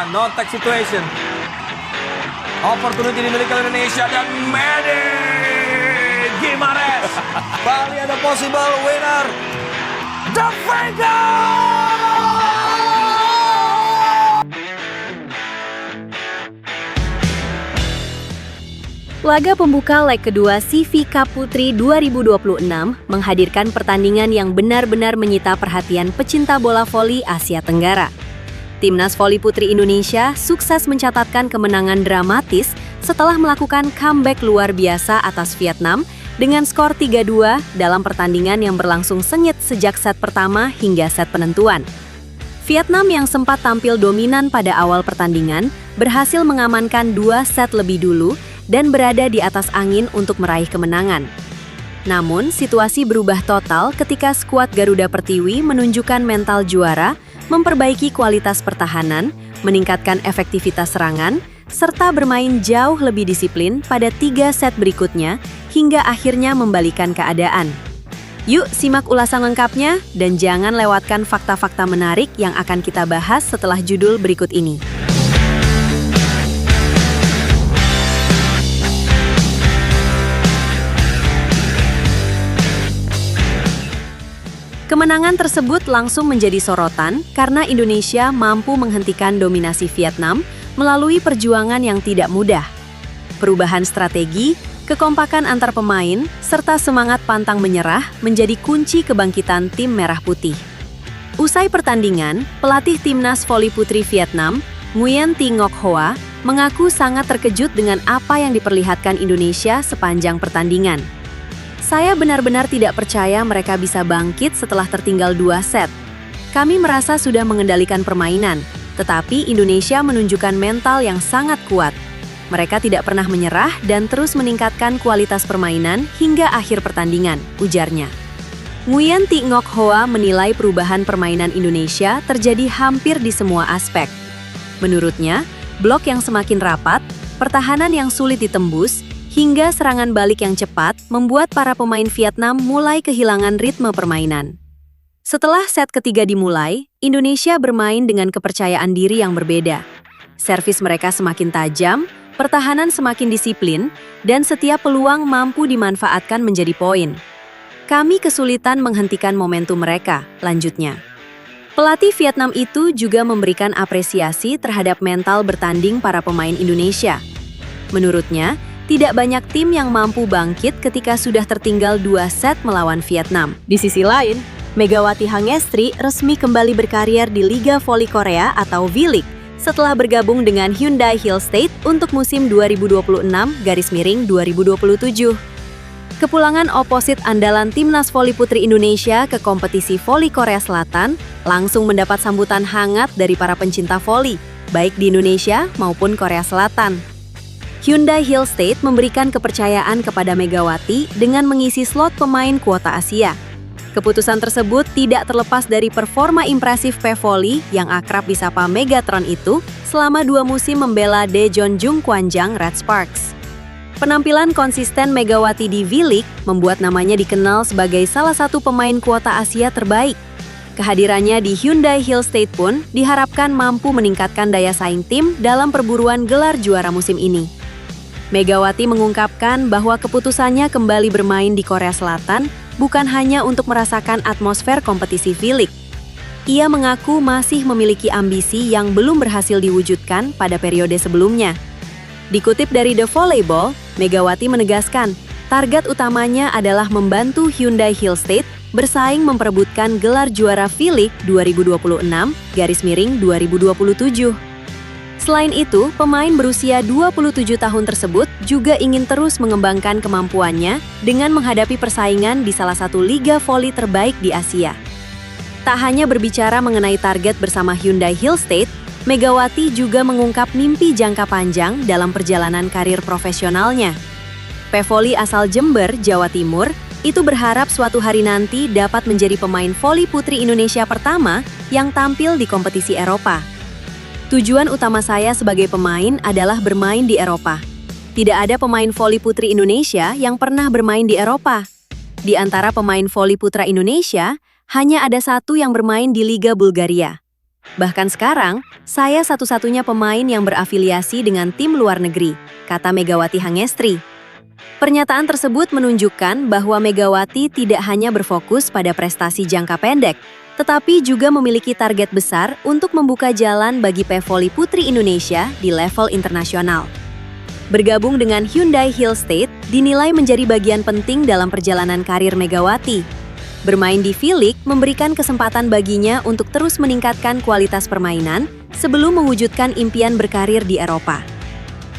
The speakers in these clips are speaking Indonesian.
No tech situation. Opportunity dimiliki oleh Indonesia dan Medi Gimares. Bali ada possible winner. The Vega. Laga pembuka leg kedua CV Cup Putri 2026 menghadirkan pertandingan yang benar-benar menyita perhatian pecinta bola voli Asia Tenggara. Timnas Voli Putri Indonesia sukses mencatatkan kemenangan dramatis setelah melakukan comeback luar biasa atas Vietnam dengan skor 3-2 dalam pertandingan yang berlangsung sengit sejak set pertama hingga set penentuan. Vietnam yang sempat tampil dominan pada awal pertandingan berhasil mengamankan 2 set lebih dulu dan berada di atas angin untuk meraih kemenangan. Namun, situasi berubah total ketika skuad Garuda Pertiwi menunjukkan mental juara, memperbaiki kualitas pertahanan, meningkatkan efektivitas serangan, serta bermain jauh lebih disiplin pada 3 set berikutnya hingga akhirnya membalikan keadaan. Yuk simak ulasan lengkapnya dan jangan lewatkan fakta-fakta menarik yang akan kita bahas setelah judul berikut ini. Kemenangan tersebut langsung menjadi sorotan karena Indonesia mampu menghentikan dominasi Vietnam melalui perjuangan yang tidak mudah. Perubahan strategi, kekompakan antar pemain, serta semangat pantang menyerah menjadi kunci kebangkitan tim Merah Putih. Usai pertandingan, pelatih Timnas Voli Putri Vietnam, Nguyen Thi Ngoc Hoa, mengaku sangat terkejut dengan apa yang diperlihatkan Indonesia sepanjang pertandingan. Saya benar-benar tidak percaya mereka bisa bangkit setelah tertinggal 2 set. Kami merasa sudah mengendalikan permainan, tetapi Indonesia menunjukkan mental yang sangat kuat. Mereka tidak pernah menyerah dan terus meningkatkan kualitas permainan hingga akhir pertandingan, ujarnya. Nguyen Thi Ngoc Hoa menilai perubahan permainan Indonesia terjadi hampir di semua aspek. Menurutnya, blok yang semakin rapat, pertahanan yang sulit ditembus, hingga serangan balik yang cepat membuat para pemain Vietnam mulai kehilangan ritme permainan. Setelah set ketiga dimulai, Indonesia bermain dengan kepercayaan diri yang berbeda. Servis mereka semakin tajam, pertahanan semakin disiplin, dan setiap peluang mampu dimanfaatkan menjadi poin. Kami kesulitan menghentikan momentum mereka, lanjutnya. Pelatih Vietnam itu juga memberikan apresiasi terhadap mental bertanding para pemain Indonesia. Menurutnya, tidak banyak tim yang mampu bangkit ketika sudah tertinggal 2 set melawan Vietnam. Di sisi lain, Megawati Hangestri resmi kembali berkarier di Liga Voli Korea atau V-League setelah bergabung dengan Hyundai Hill State untuk musim 2026-2027. Kepulangan oposit andalan Timnas Voli Putri Indonesia ke kompetisi voli Korea Selatan langsung mendapat sambutan hangat dari para pencinta voli, baik di Indonesia maupun Korea Selatan. Hyundai Hill State memberikan kepercayaan kepada Megawati dengan mengisi slot pemain kuota Asia. Keputusan tersebut tidak terlepas dari performa impresif P-Volley yang akrab disapa Megatron itu selama 2 musim membela Daejeon Kwanjang Red Sparks. Penampilan konsisten Megawati di V-League membuat namanya dikenal sebagai salah satu pemain kuota Asia terbaik. Kehadirannya di Hyundai Hill State pun diharapkan mampu meningkatkan daya saing tim dalam perburuan gelar juara musim ini. Megawati mengungkapkan bahwa keputusannya kembali bermain di Korea Selatan bukan hanya untuk merasakan atmosfer kompetisi V-League. Ia mengaku masih memiliki ambisi yang belum berhasil diwujudkan pada periode sebelumnya. Dikutip dari The Volleyball, Megawati menegaskan, target utamanya adalah membantu Hyundai Hill State bersaing memperebutkan gelar juara V-League 2026-2027. Selain itu, pemain berusia 27 tahun tersebut juga ingin terus mengembangkan kemampuannya dengan menghadapi persaingan di salah satu liga voli terbaik di Asia. Tak hanya berbicara mengenai target bersama Hyundai Hill State, Megawati juga mengungkap mimpi jangka panjang dalam perjalanan karir profesionalnya. P-Volley asal Jember, Jawa Timur, itu berharap suatu hari nanti dapat menjadi pemain voli putri Indonesia pertama yang tampil di kompetisi Eropa. Tujuan utama saya sebagai pemain adalah bermain di Eropa. Tidak ada pemain voli putri Indonesia yang pernah bermain di Eropa. Di antara pemain voli putra Indonesia, hanya ada 1 yang bermain di Liga Bulgaria. Bahkan sekarang, saya satu-satunya pemain yang berafiliasi dengan tim luar negeri, kata Megawati Hangestri. Pernyataan tersebut menunjukkan bahwa Megawati tidak hanya berfokus pada prestasi jangka pendek, tetapi juga memiliki target besar untuk membuka jalan bagi pevoli putri Indonesia di level internasional. Bergabung dengan Hyundai Hill State dinilai menjadi bagian penting dalam perjalanan karir Megawati. Bermain di V-League memberikan kesempatan baginya untuk terus meningkatkan kualitas permainan sebelum mewujudkan impian berkarir di Eropa.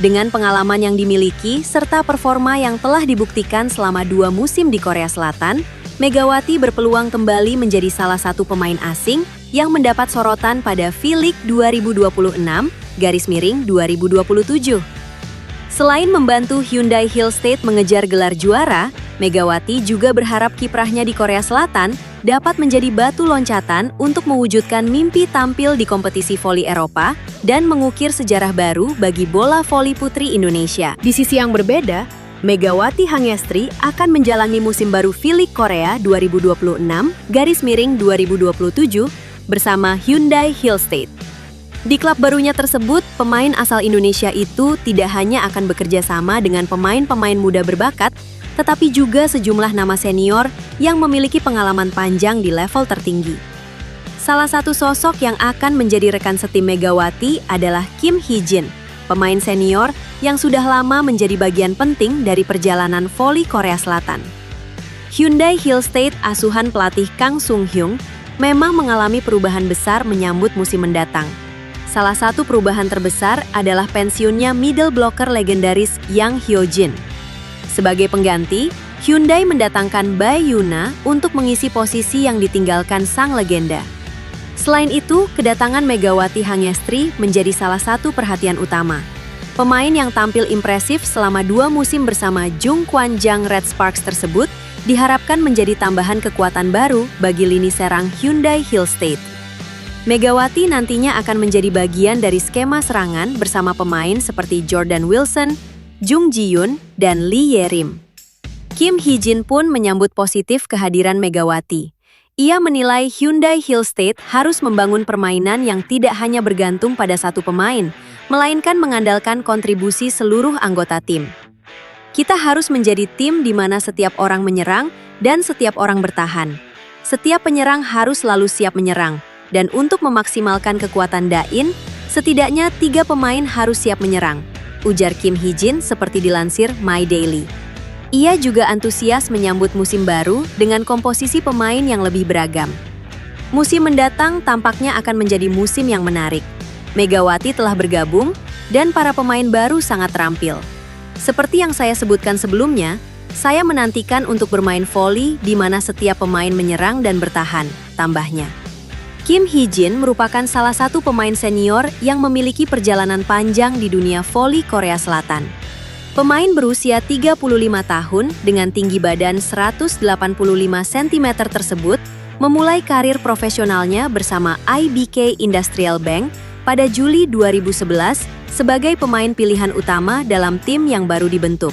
Dengan pengalaman yang dimiliki serta performa yang telah dibuktikan selama 2 musim di Korea Selatan, Megawati berpeluang kembali menjadi salah satu pemain asing yang mendapat sorotan pada V-League 2026-2027. Selain membantu Hyundai Hill State mengejar gelar juara, Megawati juga berharap kiprahnya di Korea Selatan dapat menjadi batu loncatan untuk mewujudkan mimpi tampil di kompetisi voli Eropa dan mengukir sejarah baru bagi bola voli putri Indonesia. Di sisi yang berbeda, Megawati Hangestri akan menjalani musim baru V-League Korea 2026-2027 bersama Hyundai Hill State. Di klub barunya tersebut, pemain asal Indonesia itu tidak hanya akan bekerja sama dengan pemain-pemain muda berbakat, tetapi juga sejumlah nama senior yang memiliki pengalaman panjang di level tertinggi. Salah satu sosok yang akan menjadi rekan setim Megawati adalah Kim Hee-jin, pemain senior yang sudah lama menjadi bagian penting dari perjalanan voli Korea Selatan. Hyundai Hill State asuhan pelatih Kang Sung-hyung memang mengalami perubahan besar menyambut musim mendatang. Salah satu perubahan terbesar adalah pensiunnya middle blocker legendaris Yang Hyo-jin. Sebagai pengganti, Hyundai mendatangkan Bae Yuna untuk mengisi posisi yang ditinggalkan sang legenda. Selain itu, kedatangan Megawati Hangestri menjadi salah satu perhatian utama. Pemain yang tampil impresif selama 2 musim bersama Jung Kwan-jang Red Sparks tersebut diharapkan menjadi tambahan kekuatan baru bagi lini serang Hyundai Hill State. Megawati nantinya akan menjadi bagian dari skema serangan bersama pemain seperti Jordan Wilson, Jung Ji-yoon, dan Lee Ye-rim. Kim Hee-jin pun menyambut positif kehadiran Megawati. Ia menilai Hyundai Hill State harus membangun permainan yang tidak hanya bergantung pada satu pemain, melainkan mengandalkan kontribusi seluruh anggota tim. Kita harus menjadi tim di mana setiap orang menyerang dan setiap orang bertahan. Setiap penyerang harus selalu siap menyerang, dan untuk memaksimalkan kekuatan Dain, setidaknya 3 pemain harus siap menyerang, ujar Kim Hee-jin seperti dilansir My Daily. Ia juga antusias menyambut musim baru dengan komposisi pemain yang lebih beragam. Musim mendatang tampaknya akan menjadi musim yang menarik. Megawati telah bergabung dan para pemain baru sangat terampil. Seperti yang saya sebutkan sebelumnya, saya menantikan untuk bermain voli di mana setiap pemain menyerang dan bertahan, tambahnya. Kim Hee-jin merupakan salah satu pemain senior yang memiliki perjalanan panjang di dunia voli Korea Selatan. Pemain berusia 35 tahun dengan tinggi badan 185 cm tersebut memulai karir profesionalnya bersama IBK Industrial Bank pada Juli 2011 sebagai pemain pilihan utama dalam tim yang baru dibentuk.